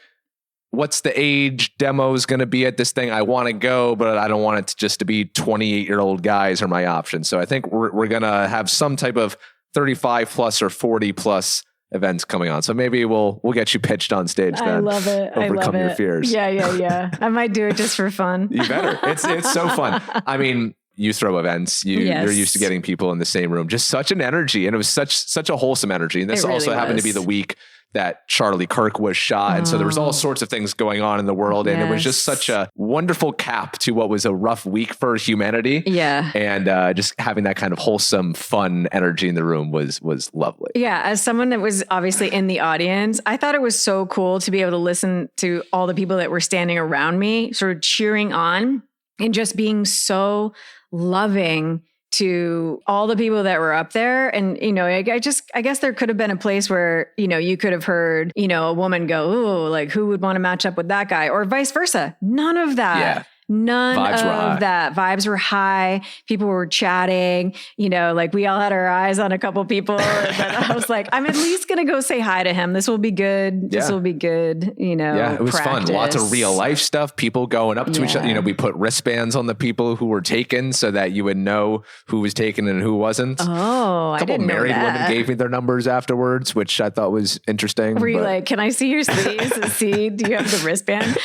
what's the age demos going to be at this thing? I want to go, but I don't want it to be 28-year-old guys are my option. So I think we're going to have some type of 35 plus or 40 plus events coming on. So maybe we'll get you pitched on stage then. I love it. Overcome your fears. Yeah. I might do it just for fun. You better. It's so fun. I mean, you throw events, you're used to getting people in the same room, just such an energy. And it was such a wholesome energy. And this also happened to be the week that Charlie Kirk was shot. And so there was all sorts of things going on in the world. And it was just such a wonderful cap to what was a rough week for humanity. Yeah. And just having that kind of wholesome, fun energy in the room was lovely. Yeah. As someone that was obviously in the audience, I thought it was so cool to be able to listen to all the people that were standing around me, sort of cheering on and just being so loving to all the people that were up there. And, I guess there could have been a place where, you could have heard, a woman go, ooh, like who would want to match up with that guy, or vice versa. None of that. Yeah. None of that. Vibes were high. People were chatting, like we all had our eyes on a couple people. But I was like, I'm at least going to go say hi to him. This will be good. This will be good. Yeah, it was practice. fun. Lots of real life stuff. People going up to each other. We put wristbands on the people who were taken so that you would know who was taken and who wasn't. Oh, a couple married women gave me their numbers afterwards, which I thought was interesting. Were you like, can I see your sleeves? See, do you have the wristband?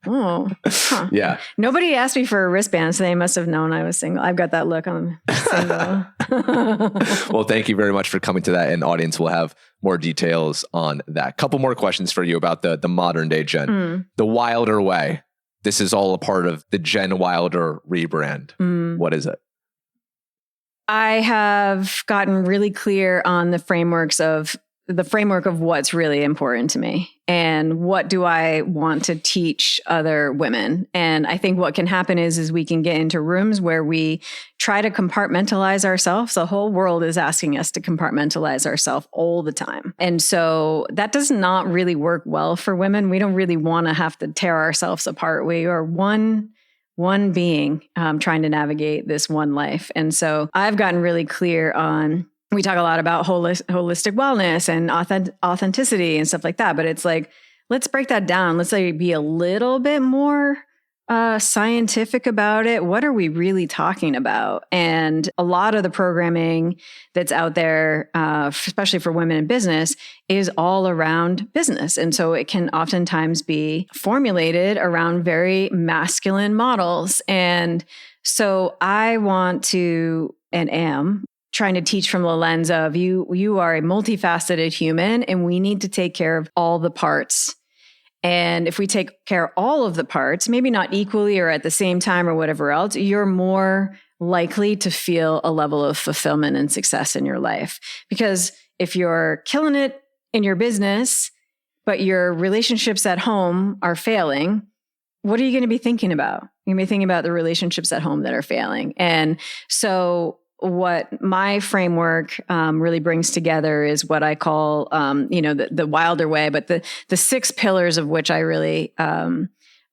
Oh, huh. Yeah. Nobody asked me for a wristband, so they must have known I was single. I've got that look on single. Well, thank you very much for coming to that. And audience will have more details on that. Couple more questions for you about the modern day Jen. The Wilder way. This is all a part of the Jen Wilder rebrand. What is it? I have gotten really clear on the framework of what's really important to me and what do I want to teach other women. And I think what can happen is we can get into rooms where we try to compartmentalize ourselves. The whole world is asking us to compartmentalize ourselves all the time. And so that does not really work well for women. We don't really want to have to tear ourselves apart. We are one being trying to navigate this one life. And so I've gotten really clear on, we talk a lot about holistic wellness and authenticity and stuff like that. But it's like, let's break that down. Let's be a little bit more scientific about it. What are we really talking about? And a lot of the programming that's out there, especially for women in business, is all around business. And so it can oftentimes be formulated around very masculine models. And so I want to and am trying to teach from the lens of you are a multifaceted human and we need to take care of all the parts. And if we take care of all of the parts, maybe not equally or at the same time or whatever else, you're more likely to feel a level of fulfillment and success in your life. Because if you're killing it in your business, but your relationships at home are failing, what are you going to be thinking about? You're going to be thinking about the relationships at home that are failing. And so what my framework really brings together is what I call, the Wilder way, but the 6 pillars of which I really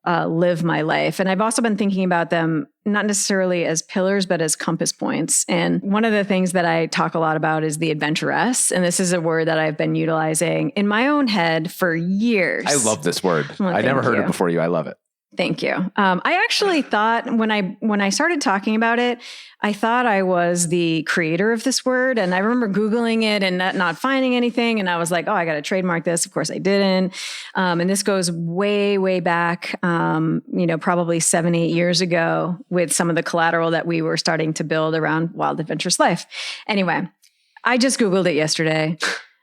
live my life. And I've also been thinking about them not necessarily as pillars, but as compass points. And one of the things that I talk a lot about is the adventuress. And this is a word that I've been utilizing in my own head for years. I love this word. Well, I never heard it before you. I love it. Thank you. I actually thought when I started talking about it, I thought I was the creator of this word. And I remember Googling it and not finding anything. And I was like, oh, I got to trademark this. Of course I didn't. And this goes way, way back, probably 7-8 years ago with some of the collateral that we were starting to build around Wild Adventurous Life. Anyway, I just Googled it yesterday.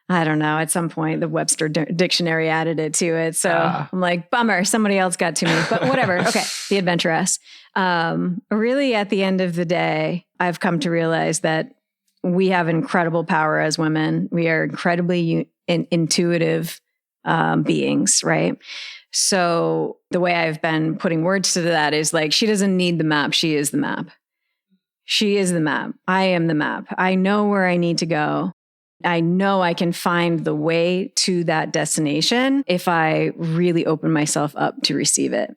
I don't know. At some point, the Webster dictionary added it to it. So I'm like, bummer, somebody else got to me, but whatever. Okay. The adventuress. Really, at the end of the day, I've come to realize that we have incredible power as women. We are incredibly intuitive beings, right? So the way I've been putting words to that is like, she doesn't need the map. She is the map. She is the map. I am the map. I know where I need to go. I know I can find the way to that destination if I really open myself up to receive it.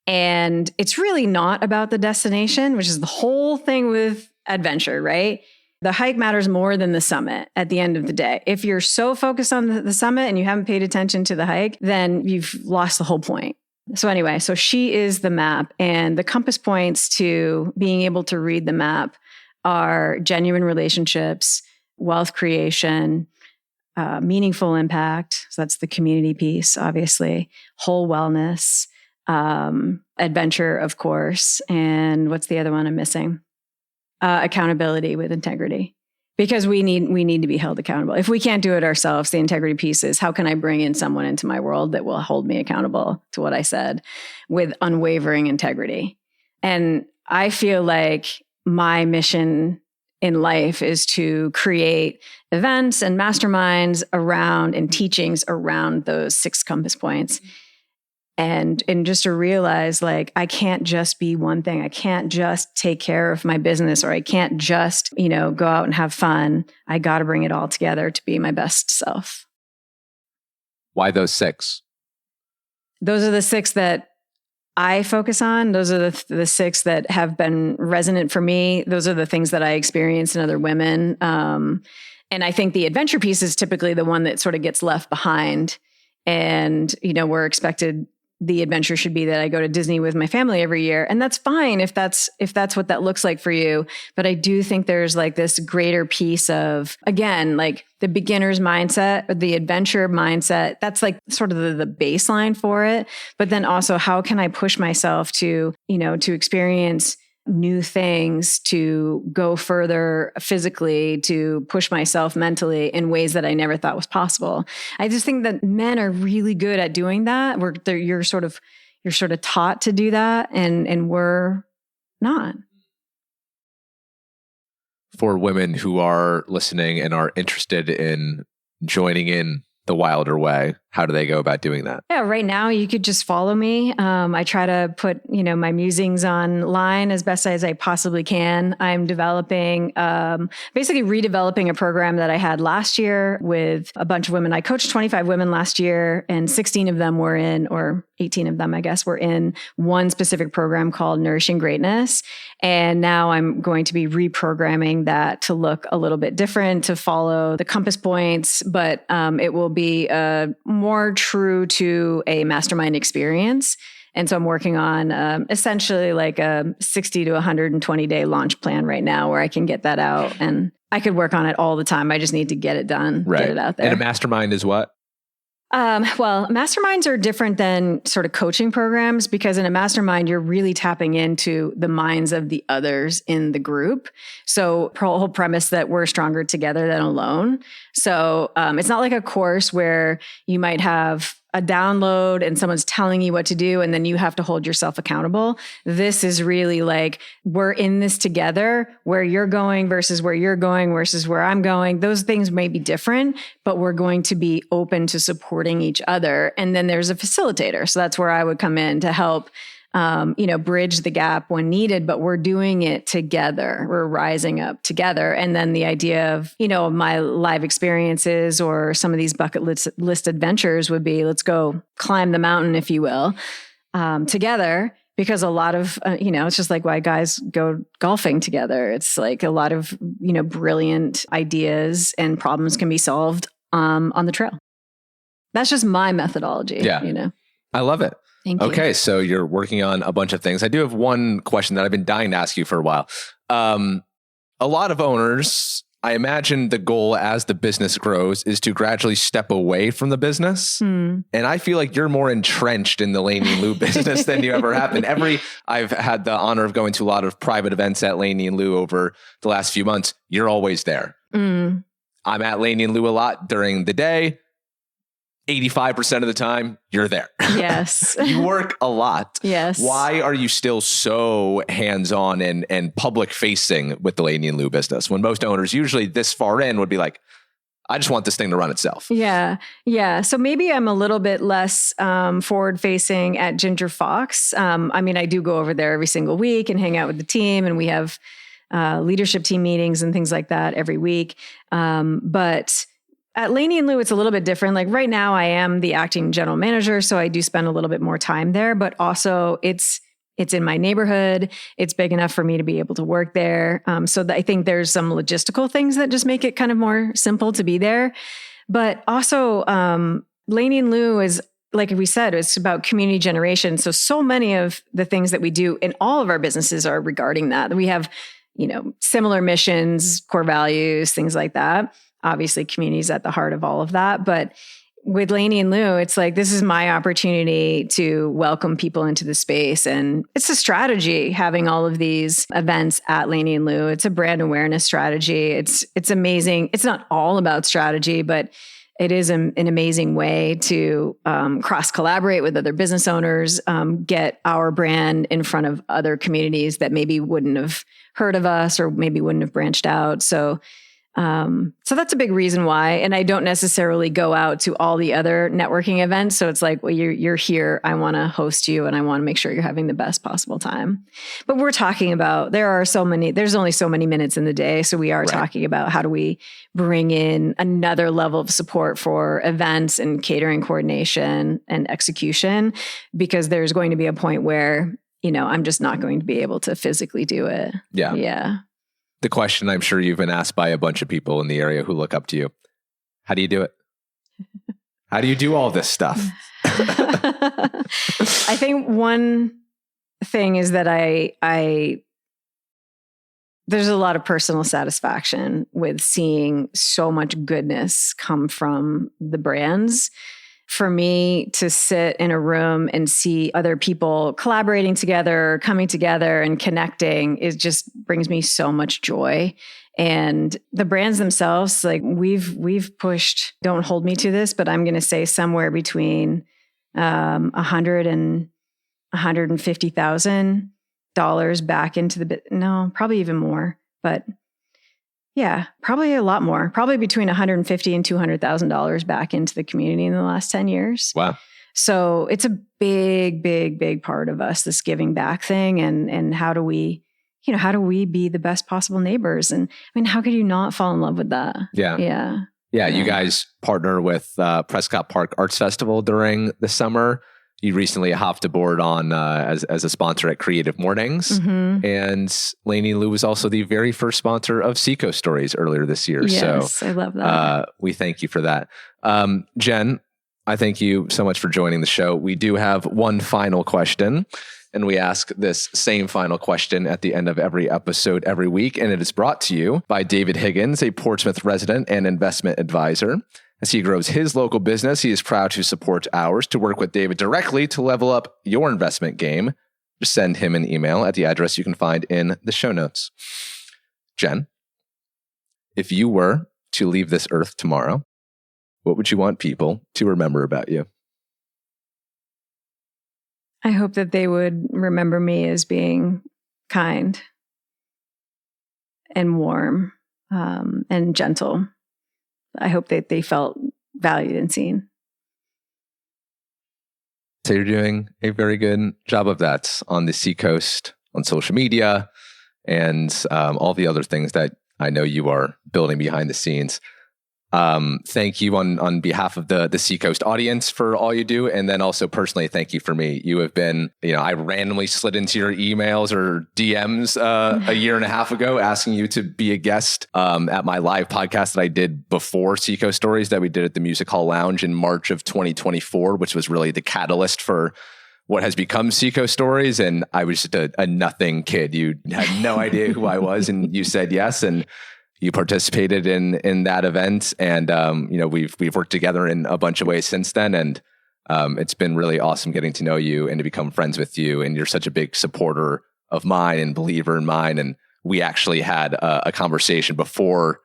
And it's really not about the destination, which is the whole thing with adventure, right? The hike matters more than the summit at the end of the day. If you're so focused on the summit and you haven't paid attention to the hike, then you've lost the whole point. So anyway, so she is the map, and the compass points to being able to read the map are genuine relationships, wealth creation, meaningful impact. So that's the community piece, obviously, whole wellness, adventure, of course. And what's the other one I'm missing? Accountability with integrity, because we need to be held accountable. If we can't do it ourselves, the integrity piece is, how can I bring in someone into my world that will hold me accountable to what I said with unwavering integrity? And I feel like my mission in life is to create events and masterminds around and teachings around those 6 compass points. And just to realize, like, I can't just be one thing. I can't just take care of my business, or I can't just, go out and have fun. I got to bring it all together to be my best self. Why those 6? Those are the 6 that I focus on. Those are the 6 that have been resonant for me. Those are the things that I experience in other women. And I think the adventure piece is typically the one that sort of gets left behind. And, we're expected, the adventure should be that I go to Disney with my family every year. And that's fine if that's what that looks like for you. But I do think there's like this greater piece of, again, like the beginner's mindset, or the adventure mindset. That's like sort of the baseline for it. But then also, how can I push myself to, to experience new things, to go further physically, to push myself mentally in ways that I never thought was possible. I just think that men are really good at doing that. You're sort of taught to do that, and we're not. For women who are listening and are interested in joining in the wilder way, how do they go about doing that? Yeah, right now you could just follow me. I try to put, my musings online as best as I possibly can. I'm developing, basically redeveloping a program that I had last year with a bunch of women. I coached 25 women last year, and 16 of them were in, or 18 of them, I guess, were in one specific program called Nourishing Greatness. And now I'm going to be reprogramming that to look a little bit different, to follow the compass points, but it will be more true to a mastermind experience. And so I'm working on essentially like a 60 to 120 day launch plan right now, where I can get that out. And I could work on it all the time. I just need to get it done, get it out there. And a mastermind is what? Well, masterminds are different than sort of coaching programs, because in a mastermind, you're really tapping into the minds of the others in the group. So the whole premise that we're stronger together than alone. So it's not like a course where you might have a download and someone's telling you what to do, and then you have to hold yourself accountable. This is really like, we're in this together, where you're going versus where you're going versus where I'm going. Those things may be different, but we're going to be open to supporting each other. And then there's a facilitator. So that's where I would come in to help, bridge the gap when needed, but we're doing it together. We're rising up together. And then the idea of, my live experiences or some of these bucket list adventures would be, let's go climb the mountain, if you will, together. Because a lot of, it's just like why guys go golfing together. It's like a lot of, brilliant ideas and problems can be solved on the trail. That's just my methodology. Yeah. I love it. Thank you. Okay, so you're working on a bunch of things. I do have one question that I've been dying to ask you for a while. A lot of owners, I imagine the goal as the business grows is to gradually step away from the business. And I feel like you're more entrenched in the LANEY LU business than you ever have been. I've had the honor of going to a lot of private events at LANEY LU over the last few months. You're always there. I'm at Laney and Lu a lot during the day. 85% of the time, you're there. Yes. You work a lot. Yes. Why are you still so hands-on and public-facing with the Laney and Lu business when most owners usually this far in would be like, I just want this thing to run itself? Yeah. Yeah. So maybe I'm a little bit less forward-facing at Ginger Fox. I mean, I do go over there every single week and hang out with the team, and we have leadership team meetings and things like that every week. But at Laney and Lu, it's a little bit different. Like right now I am the acting general manager, so I do spend a little bit more time there, but also it's in my neighborhood. It's big enough for me to be able to work there. So I think there's some logistical things that just make it kind of more simple to be there. But also Laney and Lu is, like we said, it's about community generation. So many of the things that we do in all of our businesses are regarding that. We have, similar missions, core values, things like that. Obviously, community is at the heart of all of that. But with Laney and Lu, it's like, this is my opportunity to welcome people into the space. And it's a strategy having all of these events at Laney and Lu. It's a brand awareness strategy. It's amazing. It's not all about strategy, but it is an amazing way to cross collaborate with other business owners, get our brand in front of other communities that maybe wouldn't have heard of us or maybe wouldn't have branched out. So that's a big reason why. And I don't necessarily go out to all the other networking events. So it's like, well, you're here. I want to host you and I want to make sure you're having the best possible time. But we're talking about, there's only so many minutes in the day. So we are talking about how do we bring in another level of support for events and catering coordination and execution, because there's going to be a point where, I'm just not going to be able to physically do it. Yeah. Yeah. The question I'm sure you've been asked by a bunch of people in the area who look up to you. How do you do it? How do you do all this stuff? I think one thing is that there's a lot of personal satisfaction with seeing so much goodness come from the brands. For me to sit in a room and see other people collaborating together, coming together and connecting, it just brings me so much joy. And the brands themselves, like we've pushed, don't hold me to this, but I'm going to say somewhere between $100,000 and $150,000 back into no, probably even more, but yeah, probably a lot more, probably between $150,000 and $200,000 back into the community in the last 10 years. Wow. So it's a big, big, big part of us, this giving back thing. And how do we be the best possible neighbors? And I mean, how could you not fall in love with that? Yeah. Yeah. Yeah. You guys partner with Prescott Park Arts Festival during the summer. You recently hopped aboard on as a sponsor at Creative Mornings. Mm-hmm. And Laney Lu was also the very first sponsor of Seacoast Stories earlier this year. Yes, so I love that. We thank you for that. Jen, I thank you so much for joining the show. We do have one final question, and we ask this same final question at the end of every episode every week. And it is brought to you by David Higgins, a Portsmouth resident and investment advisor. As he grows his local business, he is proud to support ours. To work with David directly to level up your investment game, just send him an email at the address you can find in the show notes. Jen, if you were to leave this earth tomorrow, what would you want people to remember about you? I hope that they would remember me as being kind and warm and gentle. I hope that they felt valued and seen. So you're doing a very good job of that on the Seacoast, on social media, and all the other things that I know you are building behind the scenes. Thank you on behalf of the Seacoast audience for all you do. And then also personally, thank you for me. You have been, I randomly slid into your emails or DMs a year and a half ago asking you to be a guest at my live podcast that I did before Seacoast Stories that we did at the Music Hall Lounge in March of 2024, which was really the catalyst for what has become Seacoast Stories. And I was just a nothing kid. You had no idea who I was, and you said yes. And you participated in that event, and we've worked together in a bunch of ways since then, and it's been really awesome getting to know you and to become friends with you. And you're such a big supporter of mine and believer in mine. And we actually had a conversation before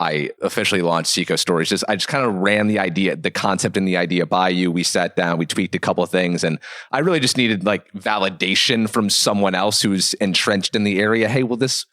I officially launched Seco Stories. I just kind of ran the concept and the idea by you. We sat down, we tweaked a couple of things, and I really just needed like validation from someone else who's entrenched in the area. Hey, will this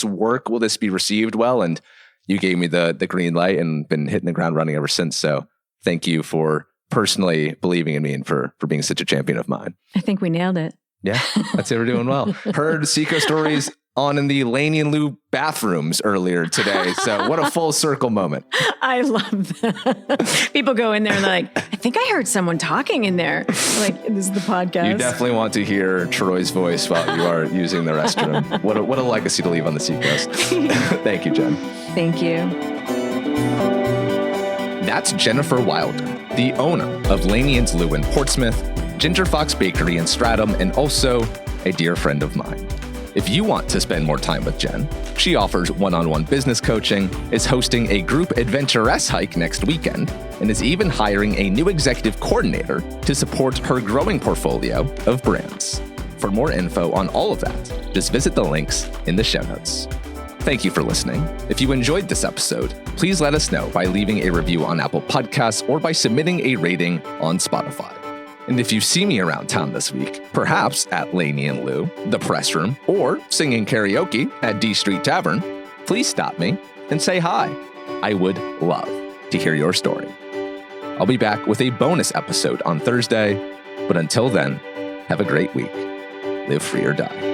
work? Will this be received well? And you gave me the green light and been hitting the ground running ever since. So thank you for personally believing in me and for being such a champion of mine. I think we nailed it. Yeah, I'd say we're doing well. Heard Seco Stories on in the Laney and Lu bathrooms earlier today. So what a full circle moment. I love that. People go in there and they're like, I think I heard someone talking in there. Like, this is the podcast. You definitely want to hear Troy's voice while you are using the restroom. What a legacy to leave on the Seacoast. Thank you, Jen. Thank you. That's Jennifer Wilder, the owner of Laney and Lu in Portsmouth, Ginger Fox Bakery in Stratham, and also a dear friend of mine. If you want to spend more time with Jen, she offers one-on-one business coaching, is hosting a group adventuress hike next weekend, and is even hiring a new executive coordinator to support her growing portfolio of brands. For more info on all of that, just visit the links in the show notes. Thank you for listening. If you enjoyed this episode, please let us know by leaving a review on Apple Podcasts or by submitting a rating on Spotify. And if you see me around town this week, perhaps at Laney and Lu, the press room, or singing karaoke at D Street Tavern, please stop me and say hi. I would love to hear your story. I'll be back with a bonus episode on Thursday, but until then, have a great week. Live free or die.